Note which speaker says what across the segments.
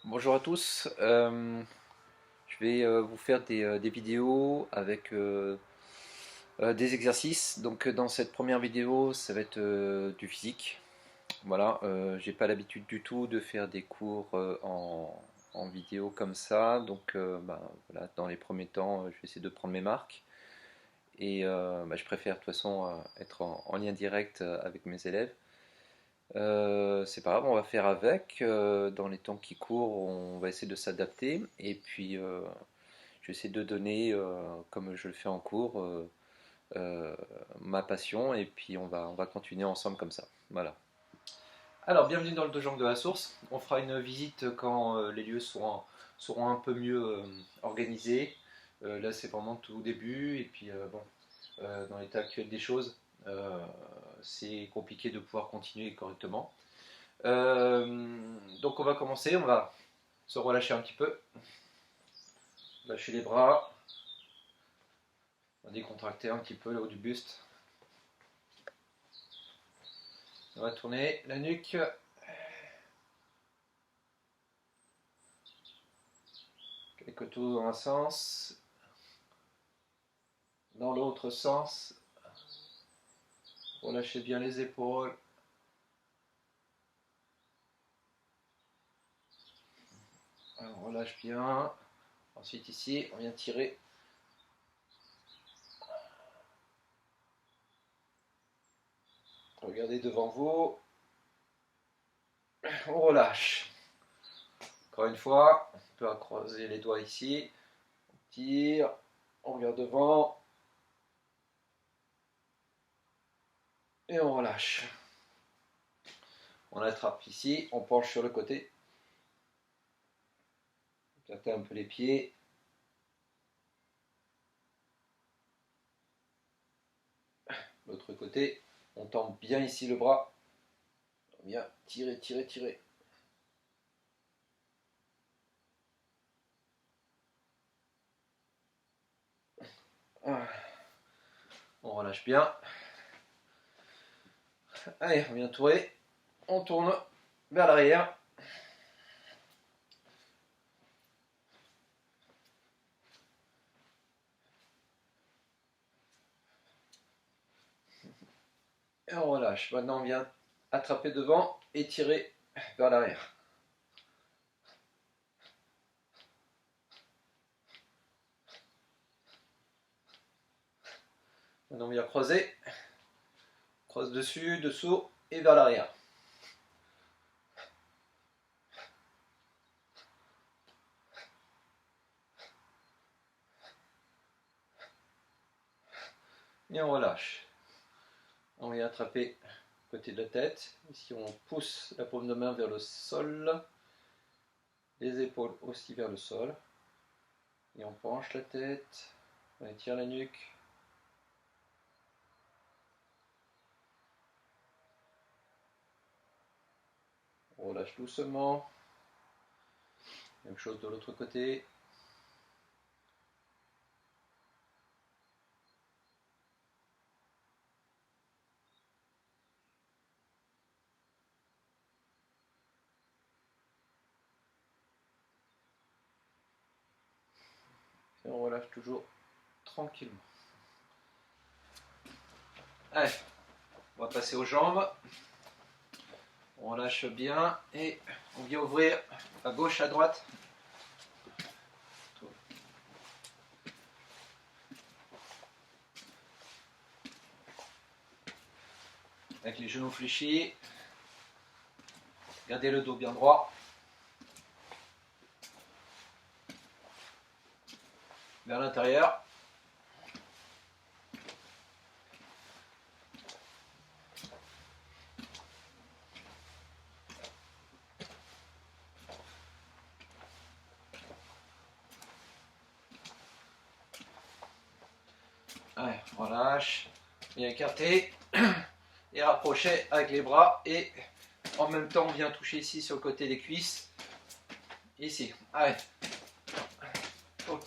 Speaker 1: Bonjour à tous, je vais vous faire des vidéos avec des exercices. Donc dans cette première vidéo, ça va être du physique. Voilà, j'ai pas l'habitude du tout de faire des cours en vidéo comme ça. Donc voilà, dans les premiers temps, je vais essayer de prendre mes marques. Et je préfère de toute façon être en lien direct avec mes élèves. C'est pas grave, on va faire avec. Dans les temps qui courent, on va essayer de s'adapter. Et puis, je vais essayer de donner, comme je le fais en cours, euh, ma passion. Et puis, on va continuer ensemble comme ça. Voilà. Alors, bienvenue dans le Dojang de la Source. On fera une visite quand les lieux seront un peu mieux organisés. Là, c'est vraiment tout au début. Et puis, bon, dans l'état actuel des choses, euh, c'est compliqué de pouvoir continuer correctement. Donc on va commencer, on va se relâcher un petit peu, lâcher les bras, on va décontracter un petit peu le haut du buste. On va tourner la nuque, quelques tours dans un sens, dans l'autre sens. Relâchez bien les épaules. Alors, on relâche bien. Ensuite ici, on vient tirer. Regardez devant vous. On relâche. Encore une fois, on peut croiser les doigts ici. On tire. On regarde devant. Et on relâche. On attrape ici. On penche sur le côté. Écartez un peu les pieds. L'autre côté, on tend bien ici le bras. On vient tirer, tirer, tirer. On relâche bien. Allez, on vient tourner. On tourne vers l'arrière. Et on relâche. Maintenant, on vient attraper devant et tirer vers l'arrière. Maintenant, on vient creuser. Creuse dessus, dessous et vers l'arrière. Et on relâche. On vient attraper côté de la tête. Ici, on pousse la paume de main vers le sol. Les épaules aussi vers le sol. Et on penche la tête. On étire la nuque. On relâche doucement. Même chose de l'autre côté. Et on relâche toujours tranquillement. Allez, on va passer aux jambes. On relâche bien et on vient ouvrir à gauche, à droite. Avec les genoux fléchis. Gardez le dos bien droit. Vers l'intérieur. Allez, relâche. Bien écarté. Et rapproché avec les bras. Et en même temps, on vient toucher ici sur le côté des cuisses. Ici. Allez. Oh.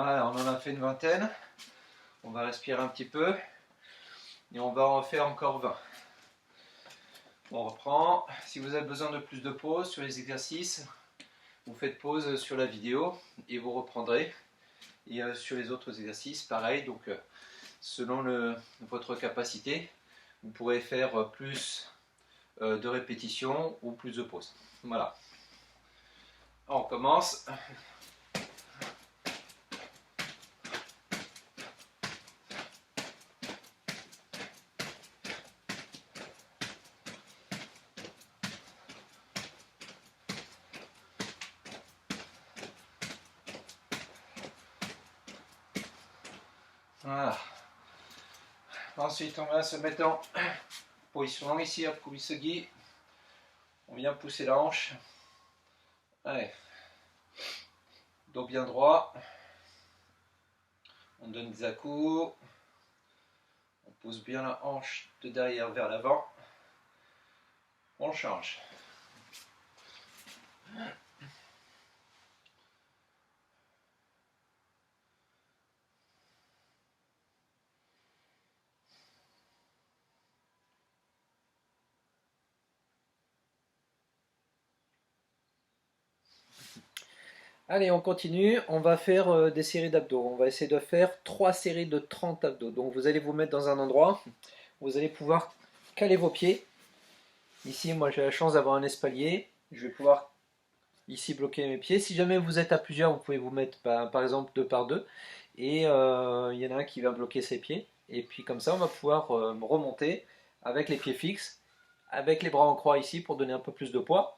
Speaker 1: Voilà, on en a fait une vingtaine. On va respirer un petit peu. Et on va en faire encore 20. On reprend. Si vous avez besoin de plus de pause sur les exercices, vous faites pause sur la vidéo et vous reprendrez. Et sur les autres exercices, pareil. Donc, selon votre capacité, vous pourrez faire plus de répétitions ou plus de pauses. Voilà. On commence. Voilà. Ensuite, on va se mettre en position ici à Kubisugi. On vient pousser la hanche. Allez. Dos bien droit. On donne des à-coups. On pousse bien la hanche de derrière vers l'avant. On change. Allez, on continue. On va faire des séries d'abdos. On va essayer de faire 3 séries de 30 abdos. Donc vous allez vous mettre dans un endroit où vous allez pouvoir caler vos pieds. Ici, moi j'ai la chance d'avoir un espalier. Je vais pouvoir ici bloquer mes pieds. Si jamais vous êtes à plusieurs, vous pouvez vous mettre par exemple 2 par 2. Et il y en a un qui va bloquer ses pieds. Et puis comme ça, on va pouvoir remonter avec les pieds fixes, avec les bras en croix ici pour donner un peu plus de poids.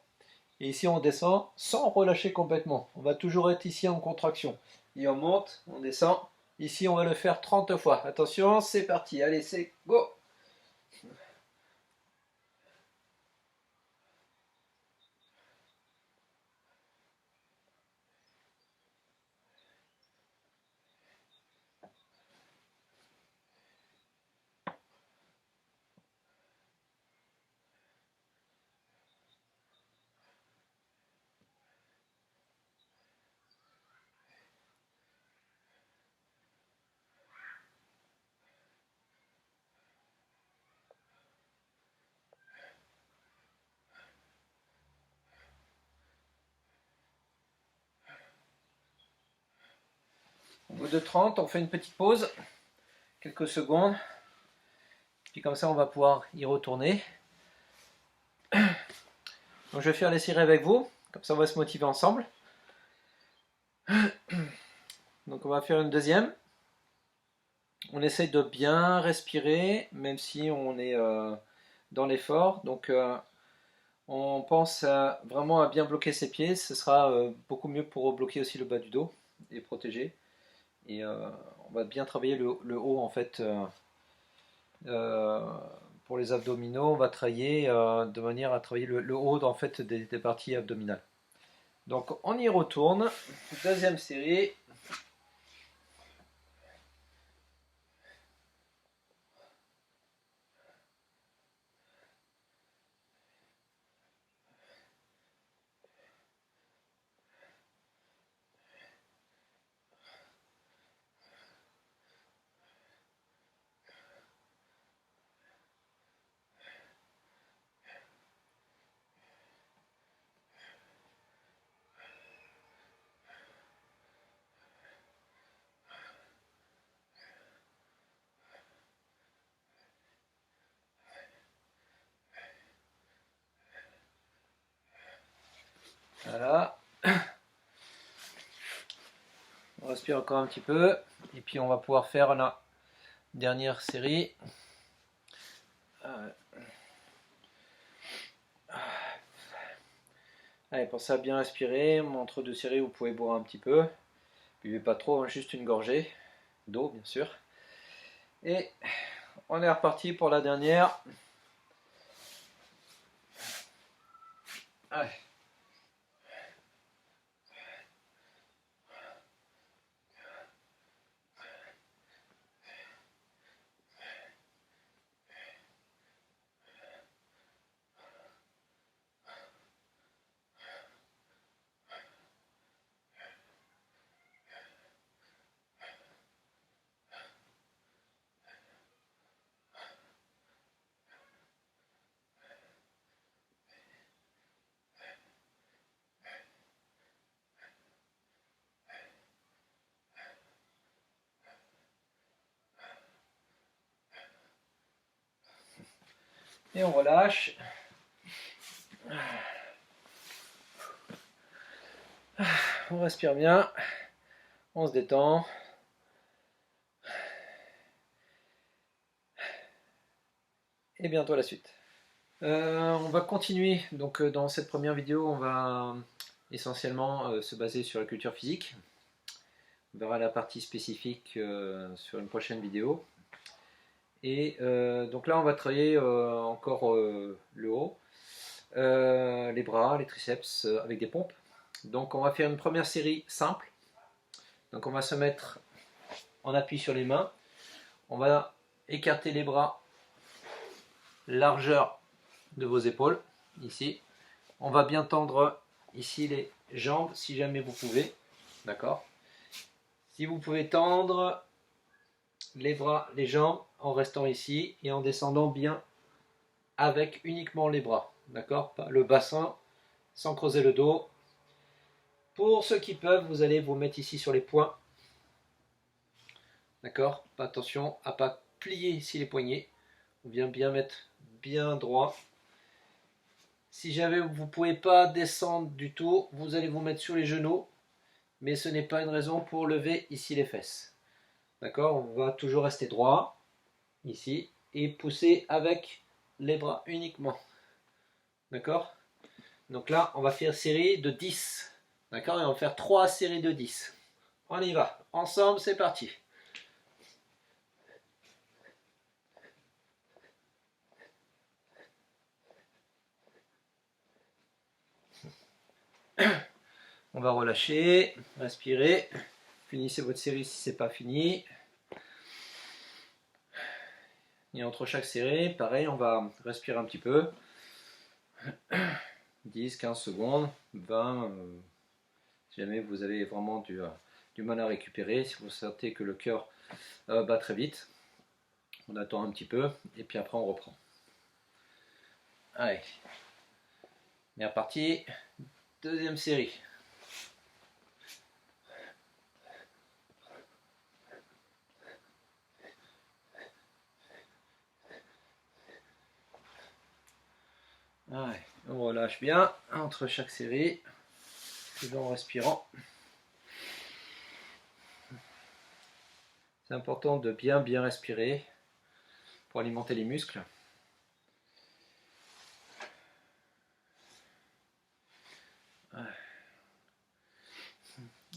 Speaker 1: Et ici, on descend sans relâcher complètement. On va toujours être ici en contraction. Et on monte, on descend. Ici, on va le faire 30 fois. Attention, c'est parti. Allez, c'est go! Au bout de 30, on fait une petite pause, quelques secondes. Puis comme ça, on va pouvoir y retourner. Donc je vais faire les séries avec vous. Comme ça, on va se motiver ensemble. Donc on va faire une deuxième. On essaye de bien respirer, même si on est dans l'effort. Donc on pense vraiment à bien bloquer ses pieds. Ce sera beaucoup mieux pour bloquer aussi le bas du dos et protéger. Et on va bien travailler le haut en fait. Euh, pour les abdominaux, on va travailler de manière à travailler le haut en fait des parties abdominales. Donc on y retourne. Deuxième série. Voilà. On respire encore un petit peu. Et puis on va pouvoir faire la dernière série. Allez, pensez à bien respirer. Entre deux séries, vous pouvez boire un petit peu. Buvez pas trop, hein, juste une gorgée d'eau, bien sûr. Et on est reparti pour la dernière. Allez. Et on relâche. On respire bien. On se détend. Et bientôt la suite. On va continuer. Donc dans cette première vidéo, on va essentiellement se baser sur la culture physique. On verra la partie spécifique sur une prochaine vidéo. Et donc là, on va travailler encore le haut, les bras, les triceps avec des pompes. Donc on va faire une première série simple. Donc on va se mettre en appui sur les mains. On va écarter les bras, largeur de vos épaules, ici. On va bien tendre ici les jambes, si jamais vous pouvez. D'accord. Si vous pouvez tendre les bras, les jambes, en restant ici et en descendant bien avec uniquement les bras. D'accord. Le bassin, sans creuser le dos. Pour ceux qui peuvent, vous allez vous mettre ici sur les poings. D'accord. Attention à ne pas plier ici les poignets. On vient bien mettre bien droit. Si jamais vous ne pouvez pas descendre du tout, vous allez vous mettre sur les genoux, mais ce n'est pas une raison pour lever ici les fesses. D'accord. On va toujours rester droit, ici, et pousser avec les bras uniquement. D'accord. Donc là, on va faire série de 10. D'accord. Et on va faire 3 séries de 10. On y va. Ensemble, c'est parti. On va relâcher, respirer. Finissez votre série si ce n'est pas fini. Et entre chaque série, pareil, on va respirer un petit peu. 10, 15 secondes, 20. Si jamais vous avez vraiment du mal à récupérer, si vous sentez que le cœur bat très vite, on attend un petit peu et puis après on reprend. Allez, on est reparti. Deuxième série. Allez, on relâche bien entre chaque série, tout en respirant. C'est important de bien respirer pour alimenter les muscles.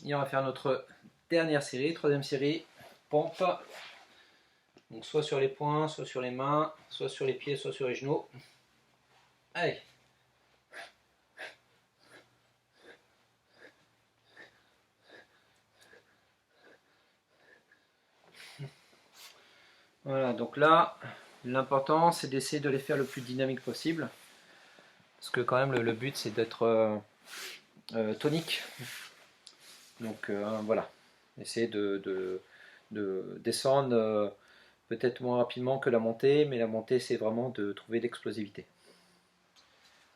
Speaker 1: Et on va faire notre dernière série, troisième série, pompe. Donc soit sur les poings, soit sur les mains, soit sur les pieds, soit sur les genoux. Allez. Voilà, donc là, l'important c'est d'essayer de les faire le plus dynamique possible. Parce que quand même le but c'est d'être tonique. Donc voilà, essayez de descendre peut-être moins rapidement que la montée, mais la montée c'est vraiment de trouver l'explosivité.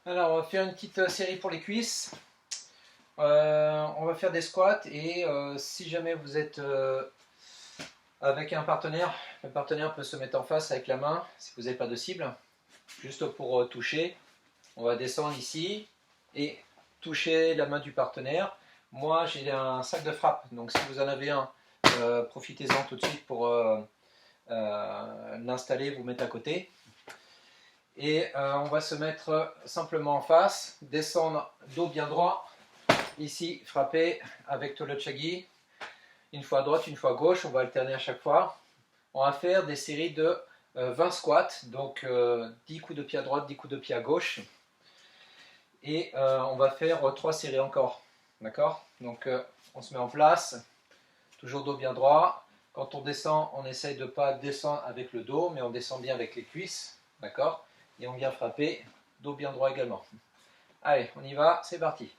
Speaker 1: Alors on va faire une petite série pour les cuisses. On va faire des squats et si jamais vous êtes avec un partenaire, le partenaire peut se mettre en face avec la main si vous n'avez pas de cible, juste pour toucher. On va descendre ici et toucher la main du partenaire. Moi j'ai un sac de frappe, donc si vous en avez un, profitez-en tout de suite pour l'installer, vous mettre à côté. Et on va se mettre simplement en face, descendre dos bien droit, ici frapper avec le chagi, une fois à droite, une fois à gauche, on va alterner à chaque fois. On va faire des séries de 20 squats, donc 10 coups de pied à droite, 10 coups de pied à gauche. Et on va faire 3 séries encore, d'accord. Donc on se met en place, toujours dos bien droit. Quand on descend, on essaye de ne pas descendre avec le dos, mais on descend bien avec les cuisses, d'accord. Et on vient frapper, dos bien droit également. Allez, on y va, c'est parti.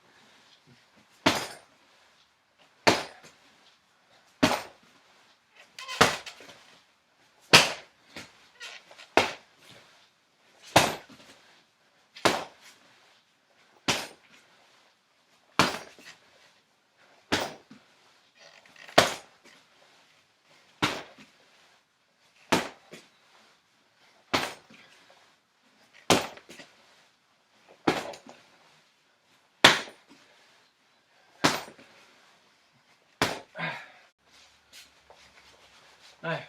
Speaker 1: Ouais.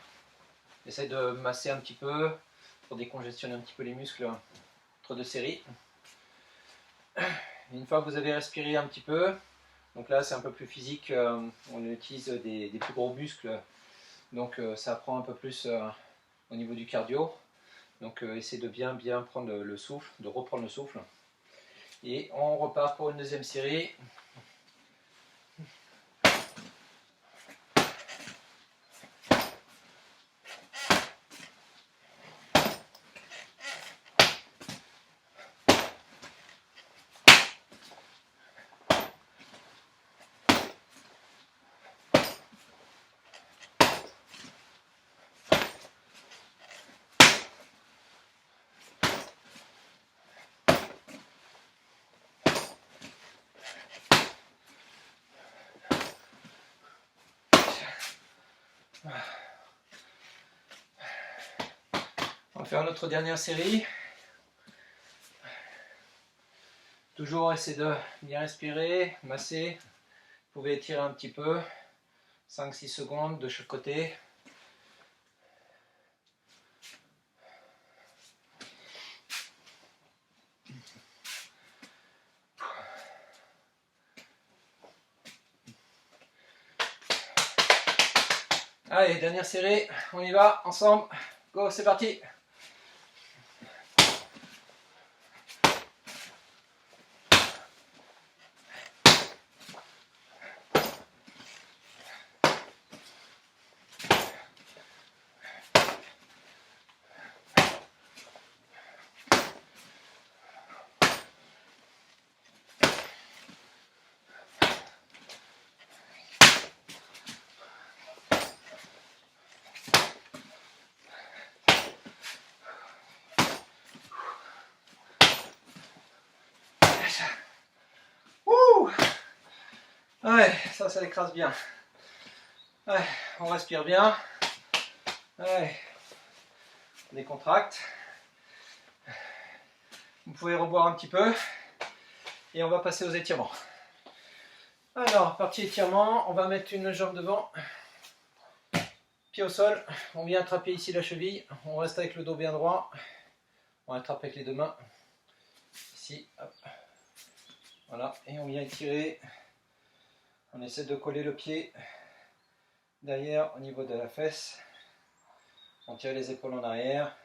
Speaker 1: Essaye de masser un petit peu pour décongestionner un petit peu les muscles entre deux séries. Une fois que vous avez respiré un petit peu, donc là c'est un peu plus physique, on utilise des plus gros muscles, donc ça prend un peu plus au niveau du cardio. Donc essayez de bien prendre le souffle, de reprendre le souffle. Et on repart pour une deuxième série. On va faire notre dernière série. Toujours essayer de bien respirer, masser. Vous pouvez étirer un petit peu, 5-6 secondes de chaque côté. Allez, dernière série, on y va, ensemble. Go, c'est parti. Ouh, ouais, ça écrase bien. Ouais, on respire bien. Ouais, on décontracte. Vous pouvez reboire un petit peu. Et on va passer aux étirements. Alors, partie étirement, on va mettre une jambe devant. Pied au sol. On vient attraper ici la cheville. On reste avec le dos bien droit. On attrape avec les deux mains. Ici, hop. Voilà, et on vient étirer. On essaie de coller le pied derrière au niveau de la fesse. On tire les épaules en arrière.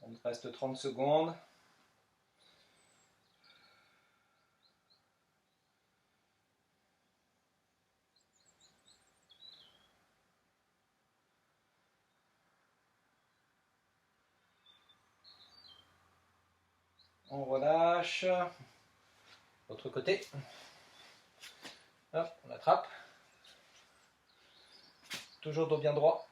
Speaker 1: On reste 30 secondes. On relâche. L'autre côté. Hop, on attrape. Toujours dos bien droit.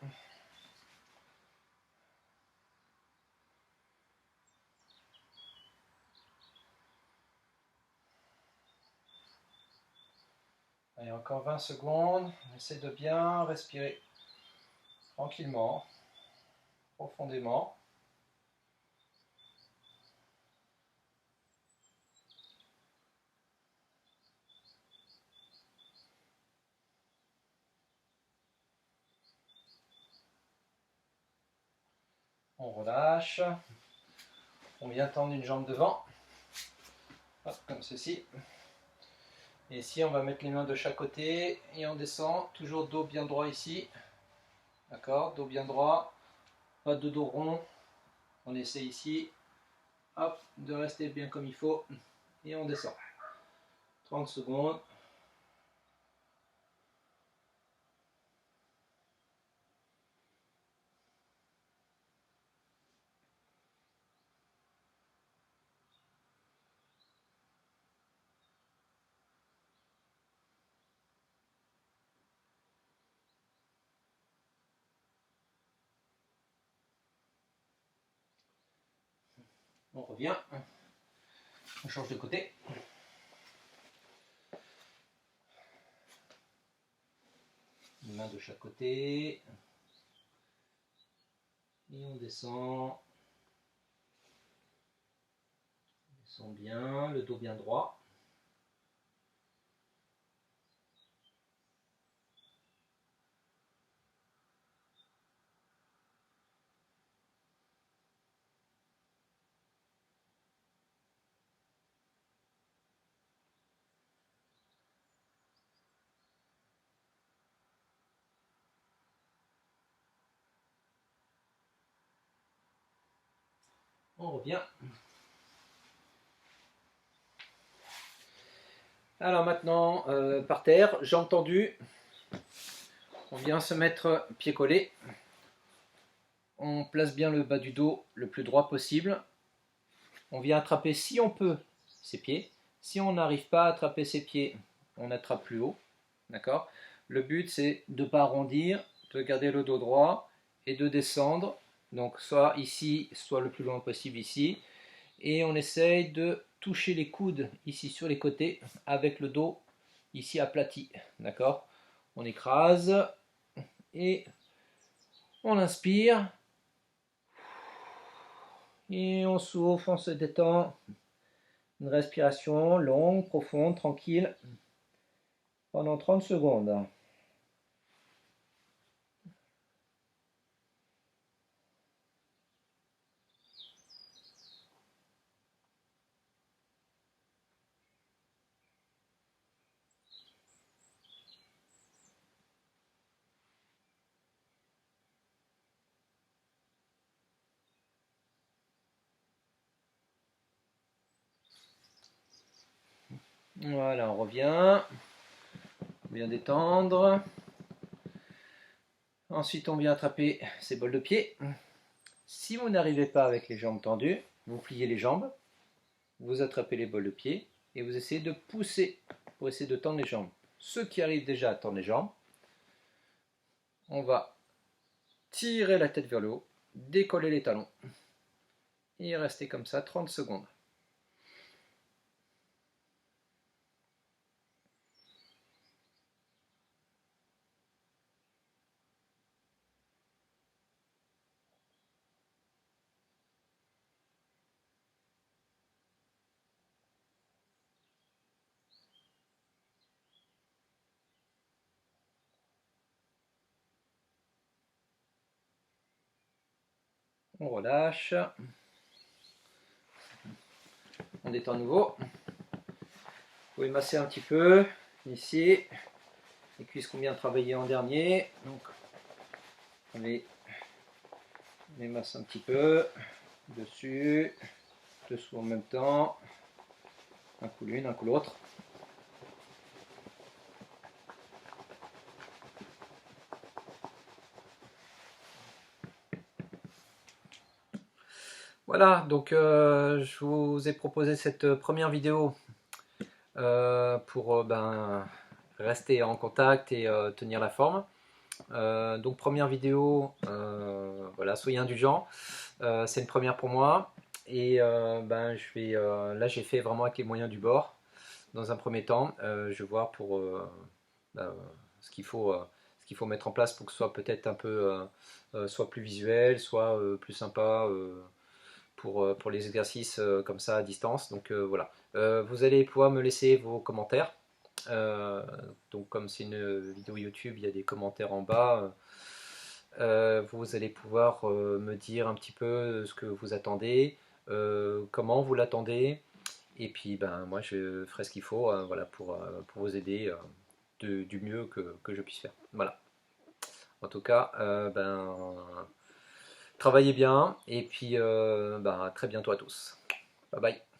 Speaker 1: Allez, encore 20 secondes. On essaie de bien respirer tranquillement, profondément. On relâche. On vient tendre une jambe devant. Hop, comme ceci. Et ici, on va mettre les mains de chaque côté et on descend. Toujours dos bien droit ici. D'accord, dos bien droit. Pas de dos rond. On essaie ici. Hop, de rester bien comme il faut. Et on descend. 30 secondes. On revient. On change de côté. Une main de chaque côté. Et on descend. On descend bien, le dos bien droit. On revient. Alors maintenant, par terre, jambes tendues. On vient se mettre pied collé. On place bien le bas du dos le plus droit possible. On vient attraper, si on peut, ses pieds. Si on n'arrive pas à attraper ses pieds, on attrape plus haut. D'accord? Le but, c'est de ne pas arrondir, de garder le dos droit et de descendre. Donc soit ici, soit le plus loin possible ici. Et on essaye de toucher les coudes ici sur les côtés avec le dos ici aplati. D'accord? On écrase et on inspire. Et on souffle, on se détend. Une respiration longue, profonde, tranquille, pendant 30 secondes. Voilà, on revient. Bien détendre. Ensuite, on vient attraper ses bols de pied. Si vous n'arrivez pas avec les jambes tendues, vous pliez les jambes, vous attrapez les bols de pied et vous essayez de pousser pour essayer de tendre les jambes. Ceux qui arrivent déjà à tendre les jambes, on va tirer la tête vers le haut, décoller les talons et rester comme ça 30 secondes. On relâche. On détend à nouveau. Vous pouvez masser un petit peu ici. Les cuisses qu'on vient travailler en dernier. Donc on les masse un petit peu. Dessus, dessous en même temps. Un coup l'une, un coup l'autre. Voilà, donc je vous ai proposé cette première vidéo pour rester en contact et tenir la forme. Donc première vidéo, voilà, soyez indulgents, c'est une première pour moi. Et là j'ai fait vraiment avec les moyens du bord. Dans un premier temps, je vais voir pour ben, ce qu'il faut, ce qu'il faut mettre en place pour que ce soit peut-être un peu soit plus visuel, soit plus sympa pour les exercices comme ça à distance. Donc voilà. Vous allez pouvoir me laisser vos commentaires. Donc comme c'est une vidéo YouTube, il y a des commentaires en bas. Vous allez pouvoir me dire un petit peu ce que vous attendez, comment vous l'attendez, et puis ben moi je ferai ce qu'il faut voilà, pour vous aider du mieux que je puisse faire. Voilà. En tout cas, travaillez bien, et puis à très bientôt à tous. Bye bye.